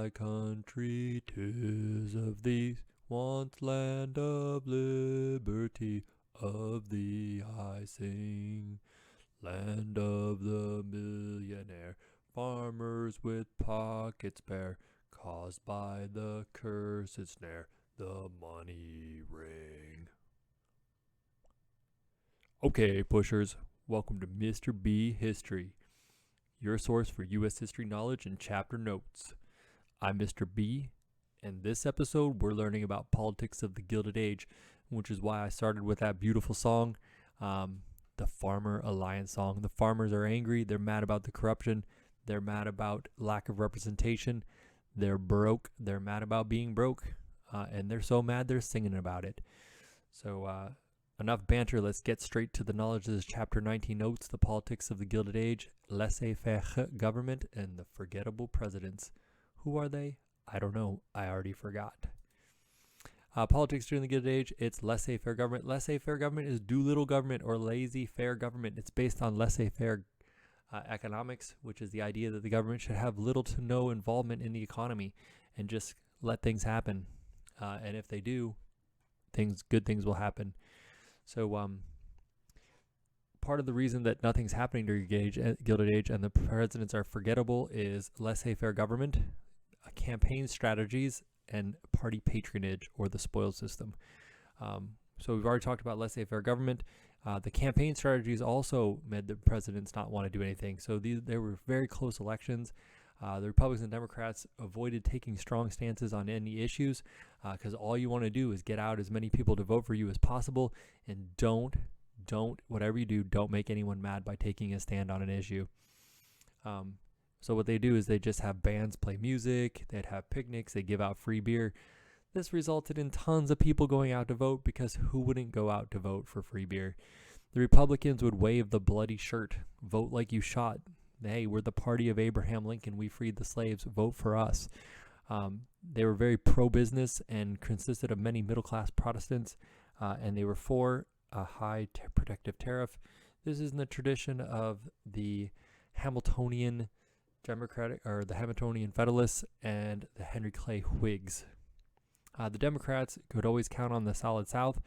my country, 'tis of thee, once land of liberty, of thee I sing. Land of the millionaire, farmers with pockets bare, caused by the cursed snare, the money ring. Okay, pushers, welcome to Mr. B History, your source for U.S. history knowledge and chapter notes. I'm Mr. B, and this episode we're learning about politics of the Gilded Age, which is why I started with that beautiful song, the Farmer Alliance song. The farmers are angry, they're mad about the corruption, they're mad about lack of representation, they're broke, they're mad about being broke, and they're so mad they're singing about it. So, enough banter, let's get straight to the knowledge. This is Chapter 19 Notes, the politics of the Gilded Age, laissez-faire government, and the forgettable presidents. Who are they? I don't know. I already forgot. Politics during the Gilded Age, it's laissez-faire government. Laissez-faire government is do-little government or laissez-faire government. It's based on laissez-faire economics, which is the idea that the government should have little to no involvement in the economy and just let things happen. And if they do, good things will happen. So part of the reason that nothing's happening during Gilded Age and the presidents are forgettable is laissez-faire government, campaign strategies, and party patronage or the spoils system. So we've already talked about laissez-faire government. The campaign strategies also made the presidents not want to do anything. So there were very close elections. The Republicans and Democrats avoided taking strong stances on any issues because all you want to do is get out as many people to vote for you as possible, and don't, whatever you do, don't make anyone mad by taking a stand on an issue. So what they do is they just have bands play music, they'd have picnics, they give out free beer. This resulted in tons of people going out to vote because who wouldn't go out to vote for free beer? The Republicans would wave the bloody shirt, vote like you shot. Hey, we're the party of Abraham Lincoln. We freed the slaves. Vote for us. They were very pro-business and consisted of many middle-class Protestants, and they were for a high protective tariff. This is in the tradition of the Hamiltonian Democratic or the Hamiltonian Federalists and the Henry Clay Whigs. The Democrats could always count on the Solid South.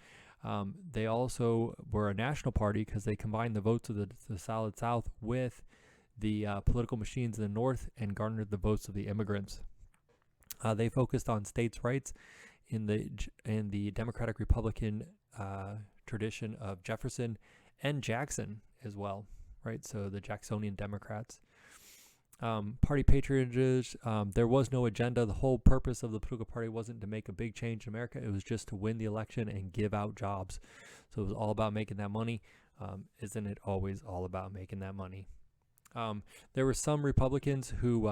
They also were a national party because they combined the votes of the Solid South with the political machines in the North and garnered the votes of the immigrants. They focused on states' rights in the Democratic Republican tradition of Jefferson and Jackson as well, right? So the Jacksonian Democrats. Party patronage, there was no agenda. The whole purpose of the political party wasn't to make a big change in America. It was just to win the election and give out jobs. So it was all about making that money. Isn't it always all about making that money? There were some Republicans who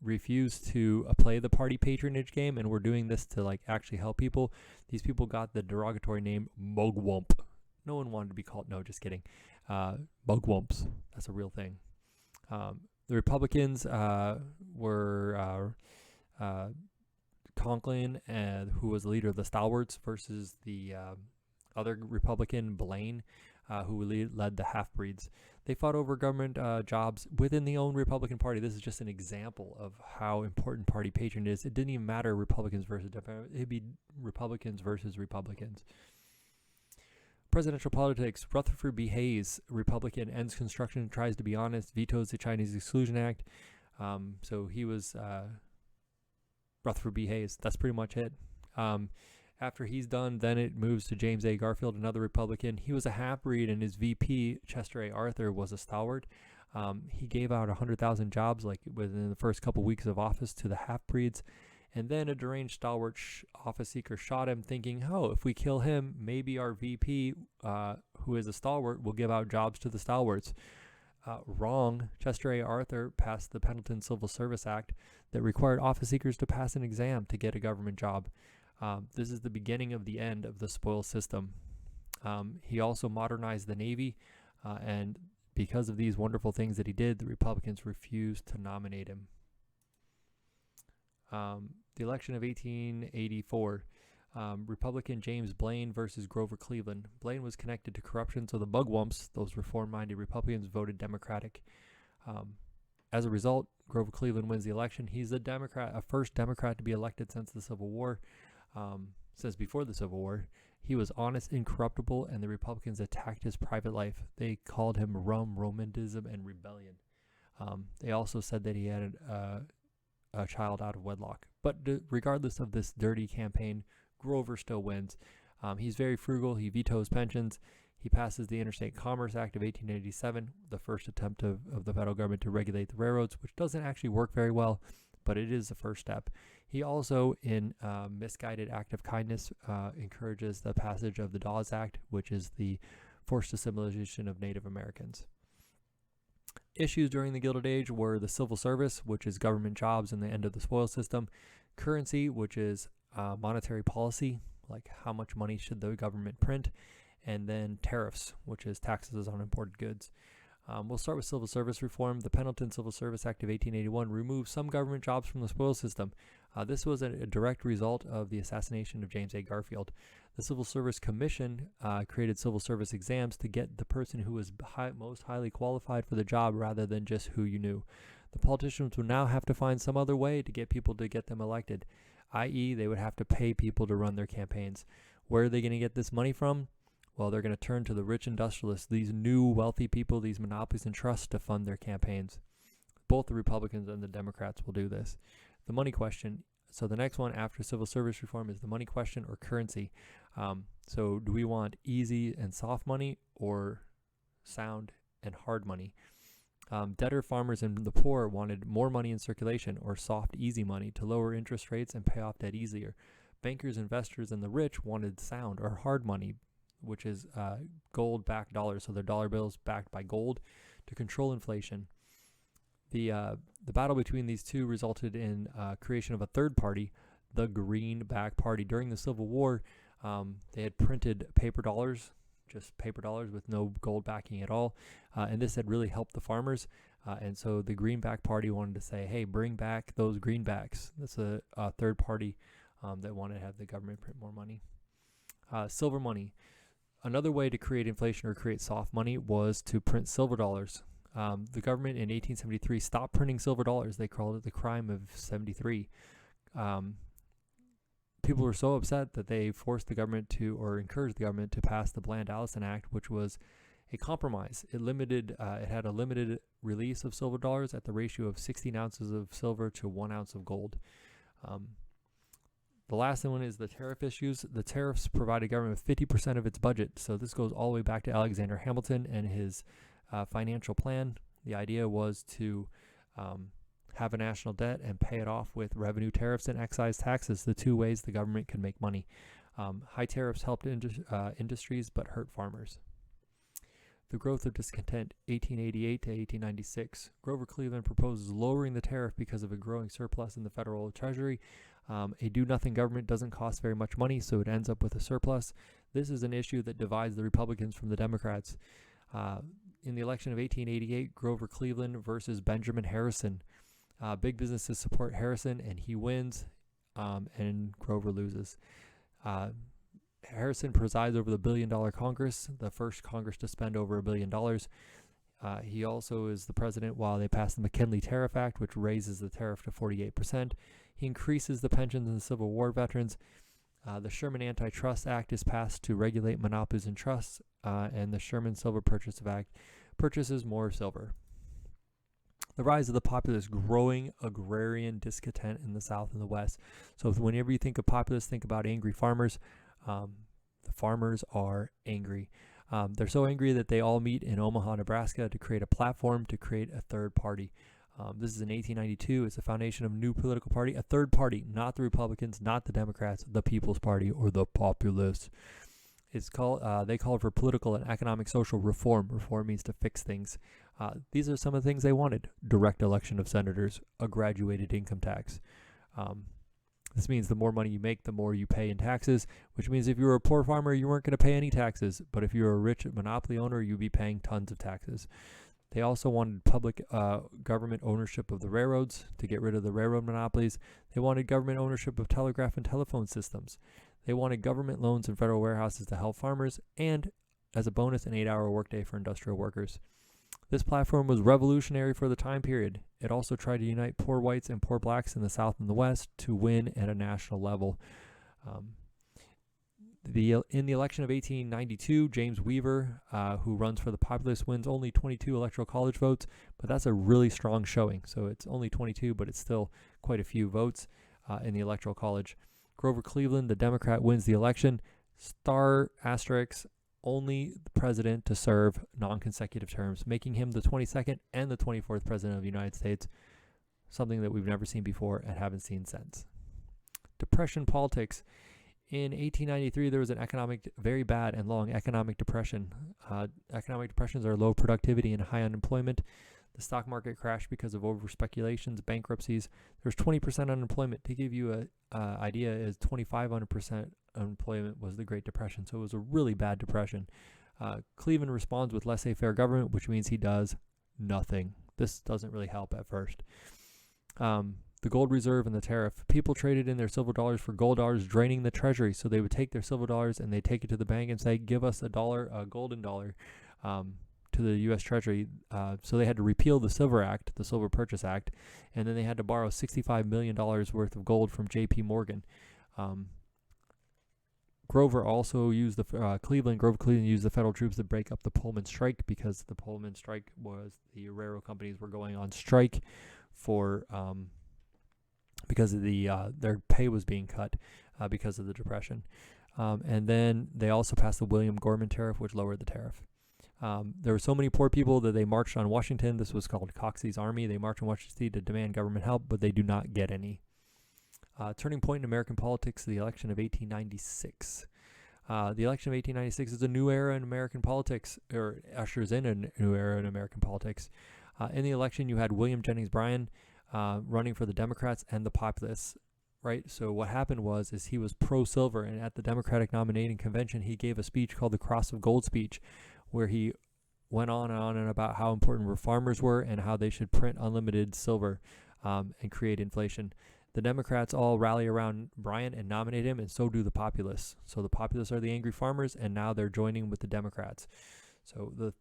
refused to play the party patronage game and were doing this to actually help people. These people got the derogatory name mugwump. No one wanted to be called, no, just kidding. Mugwumps, that's a real thing. The Republicans were Conklin, who was the leader of the Stalwarts, versus the other Republican, Blaine, who led the half-breeds. They fought over government jobs within the own Republican Party. This is just an example of how important party patronage is. It didn't even matter Republicans versus Democrats. It'd be Republicans versus Republicans. Presidential politics. Rutherford B. Hayes, Republican, ends construction, tries to be honest, vetoes the Chinese Exclusion Act. So he was Rutherford B. Hayes. That's pretty much it. After he's done, then it moves to James A. Garfield, another Republican. He was a half-breed, and his VP, Chester A. Arthur, was a stalwart. He gave out 100,000 jobs within the first couple weeks of office to the half-breeds. And then a deranged stalwart office seeker shot him, thinking, oh, if we kill him, maybe our VP, who is a stalwart, will give out jobs to the stalwarts. Wrong. Chester A. Arthur passed the Pendleton Civil Service Act that required office seekers to pass an exam to get a government job. This is the beginning of the end of the spoils system. He also modernized the Navy, and because of these wonderful things that he did, the Republicans refused to nominate him. The election of 1884, Republican James Blaine versus Grover Cleveland. Blaine was connected to corruption, so the Mugwumps, those reform-minded Republicans, voted Democratic. As a result, Grover Cleveland wins the election. He's a Democrat, a first Democrat to be elected since the Civil War, since before the Civil War. He was honest, incorruptible, and the Republicans attacked his private life. They called him romanticism, and rebellion. They also said that he had a child out of wedlock. But regardless of this dirty campaign, Grover still wins. He's very frugal. He vetoes pensions. He passes the Interstate Commerce Act of 1887, the first attempt of the federal government to regulate the railroads, which doesn't actually work very well, but it is the first step. He also, in misguided act of kindness, encourages the passage of the Dawes Act, which is the forced assimilation of Native Americans. Issues during the Gilded Age were the civil service, which is government jobs and the end of the spoils system, currency, which is monetary policy, like how much money should the government print, and then tariffs, which is taxes on imported goods. We'll start with civil service reform. The Pendleton Civil Service Act of 1881 removed some government jobs from the spoils system. This was a direct result of the assassination of James A. Garfield. The Civil Service Commission created civil service exams to get the person who was most highly qualified for the job rather than just who you knew. The politicians would now have to find some other way to get people to get them elected, i.e. they would have to pay people to run their campaigns. Where are they going to get this money from? Well, they're going to turn to the rich industrialists, these new wealthy people, these monopolies and trusts to fund their campaigns. Both the Republicans and the Democrats will do this. The money question. So the next one after civil service reform is the money question or currency. So do we want easy and soft money or sound and hard money? Debtor farmers and the poor wanted more money in circulation or soft, easy money to lower interest rates and pay off debt easier. Bankers, investors, and the rich wanted sound or hard money, which is gold-backed dollars, so their dollar bills backed by gold, to control inflation. The battle between these two resulted in creation of a third party, the Greenback Party. During the Civil War, they had printed paper dollars, just paper dollars with no gold backing at all, and this had really helped the farmers. And so the Greenback Party wanted to say, hey, bring back those greenbacks. That's a third party that wanted to have the government print more money. Silver money. Another way to create inflation or create soft money was to print silver dollars. The government in 1873 stopped printing silver dollars. They called it the crime of 73. People were so upset that they forced the government to, or encouraged the government to pass the Bland-Allison Act, which was a compromise. It had a limited release of silver dollars at the ratio of 16 ounces of silver to 1 ounce of gold. The last one is the tariff issues. The tariffs provided government with 50% of its budget. So this goes all the way back to Alexander Hamilton and his financial plan. The idea was to have a national debt and pay it off with revenue tariffs and excise taxes, the two ways the government could make money. High tariffs helped industries but hurt farmers. The growth of discontent, 1888 to 1896. Grover Cleveland proposes lowering the tariff because of a growing surplus in the federal treasury. A do-nothing government doesn't cost very much money, so it ends up with a surplus. This is an issue that divides the Republicans from the Democrats. In the election of 1888, Grover Cleveland versus Benjamin Harrison. Big businesses support Harrison, and he wins, and Grover loses. Harrison presides over the $1 billion Congress, the first Congress to spend over $1 billion. He also is the president while they pass the McKinley Tariff Act, which raises the tariff to 48%. He increases the pensions of the Civil War veterans. The Sherman Antitrust Act is passed to regulate monopolies and trusts, and the Sherman Silver Purchase Act purchases more silver. The rise of the populace, growing agrarian discontent in the South and the West. So whenever you think of populace, think about angry farmers. The farmers are angry. They're so angry that they all meet in Omaha, Nebraska to create a platform to create a third party. This is in 1892. It's the foundation of a new political party, a third party, not the Republicans, not the Democrats, the People's Party or the Populists. It's called. They called for political and economic social reform. Reform means to fix things. These are some of the things they wanted: direct election of senators, a graduated income tax. This means the more money you make, the more you pay in taxes, which means if you were a poor farmer, you weren't going to pay any taxes. But if you were a rich monopoly owner, you'd be paying tons of taxes. They also wanted public government ownership of the railroads to get rid of the railroad monopolies. They wanted government ownership of telegraph and telephone systems. They wanted government loans and federal warehouses to help farmers, and as a bonus, an 8-hour workday for industrial workers. This platform was revolutionary for the time period. It also tried to unite poor whites and poor blacks in the South and the West to win at a national level. In the election of 1892, James Weaver, who runs for the Populists, wins only 22 electoral college votes, but that's a really strong showing. So it's only 22, but it's still quite a few votes in the electoral college. Grover Cleveland, the Democrat, wins the election. Star asterisk, only the president to serve non-consecutive terms, making him the 22nd and the 24th president of the United States, something that we've never seen before and haven't seen since. Depression politics. In 1893, there was an very bad and long economic depression. Economic depressions are low productivity and high unemployment. The stock market crashed because of over-speculations, bankruptcies. There's 20% unemployment. To give you an idea, is 25% unemployment was the Great Depression. So it was a really bad depression. Cleveland responds with laissez-faire government, which means he does nothing. This doesn't really help at first. The gold reserve and the tariff. People traded in their silver dollars for gold dollars, draining the treasury. So they would take their silver dollars and they take it to the bank and say, give us a golden dollar, to the U.S. Treasury. So they had to repeal the Silver Purchase Act, and then they had to borrow $65 million worth of gold from J.P. Morgan. Grover also used Grover Cleveland used the federal troops to break up the Pullman strike, because the Pullman strike was the railroad companies were going on strike for because of their pay was being cut because of the Depression. And then they also passed the William Gorman tariff, which lowered the tariff. There were so many poor people that they marched on Washington. This was called Coxey's Army. They marched on Washington to demand government help, but they do not get any. Turning point in American politics, the election of 1896. The election of 1896 is a new era in American politics, or ushers in a new era in American politics. In the election, you had William Jennings Bryan running for the Democrats and the Populists. Right. So what happened was he was pro-silver, and at the Democratic nominating convention, he gave a speech called the Cross of Gold speech, where he went on and about how important farmers were and how they should print unlimited silver and create inflation. The Democrats all rally around Bryan and nominate him, and so do the Populists. So the Populists are the angry farmers, and now they're joining with the Democrats. So the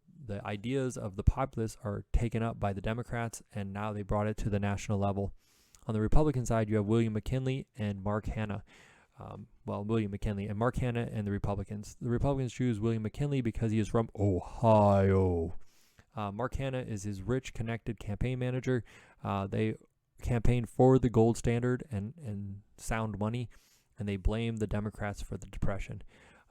ideas of the Populists are taken up by the Democrats, and now they brought it to the national level. On the Republican side, you have William McKinley and Mark Hanna. William McKinley and Mark Hanna and the Republicans. The Republicans choose William McKinley because he is from Ohio. Mark Hanna is his rich, connected campaign manager. They campaigned for the gold standard and sound money, and they blame the Democrats for the Depression.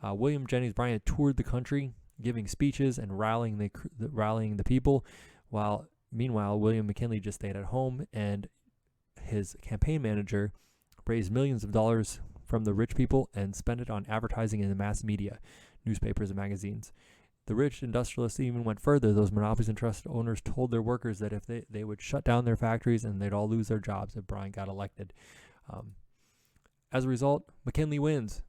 William Jennings Bryan toured the country, giving speeches and rallying the people, while meanwhile William McKinley just stayed at home, and his campaign manager raised millions of dollars from the rich people and spent it on advertising in the mass media, newspapers and magazines. The rich industrialists even went further. Those monopolies and trust owners told their workers that if they would shut down their factories and they'd all lose their jobs if Bryan got elected. As a result, McKinley wins.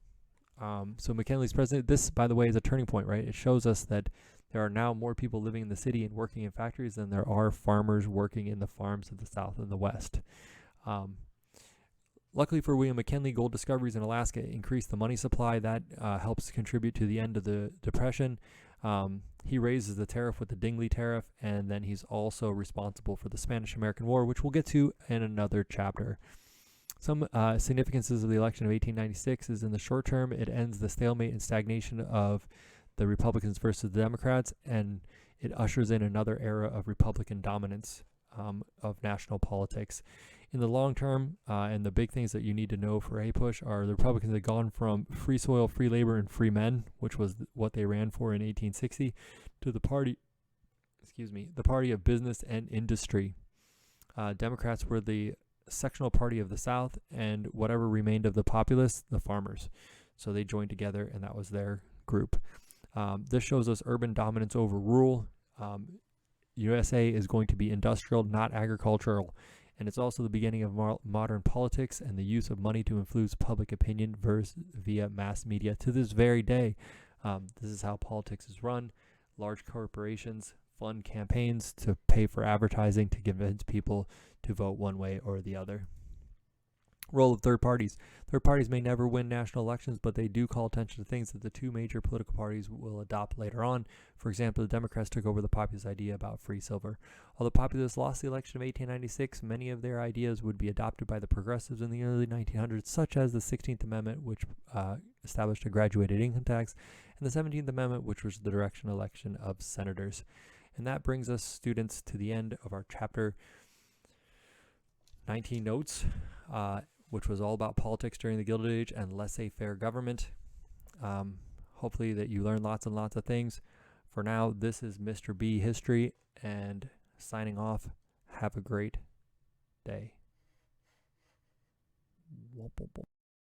So McKinley's president. This, by the way, is a turning point, right? It shows us that there are now more people living in the city and working in factories than there are farmers working in the farms of the South and the West. Luckily for William McKinley, gold discoveries in Alaska increased the money supply. That helps contribute to the end of the Depression. He raises the tariff with the Dingley tariff, and then he's also responsible for the Spanish-American War, which we'll get to in another chapter. Some significances of the election of 1896 is, in the short term, it ends the stalemate and stagnation of the Republicans versus the Democrats, and it ushers in another era of Republican dominance of national politics. In the long term, and the big things that you need to know for APUSH are the Republicans had gone from free soil, free labor, and free men, which was what they ran for in 1860, to the party of business and industry. Democrats were the sectional party of the South, and whatever remained of the Populists, the farmers. So they joined together, and that was their group. This shows us urban dominance over rural. USA is going to be industrial, not agricultural. And it's also the beginning of modern politics and the use of money to influence public opinion via mass media. To this very day, this is how politics is run. Large corporations fund campaigns to pay for advertising to convince people to vote one way or the other. Role of third parties. Third parties may never win national elections, but they do call attention to things that the two major political parties will adopt later on. For example, the Democrats took over the populist idea about free silver. Although populists lost the election of 1896, many of their ideas would be adopted by the progressives in the early 1900s, such as the 16th Amendment, which established a graduated income tax, and the 17th Amendment, which was the direct election of senators. And that brings us, students, to the end of our chapter 19 notes, which was all about politics during the Gilded Age and laissez-faire government. Hopefully that you learned lots and lots of things. For now, this is Mr. B History, and signing off. Have a great day.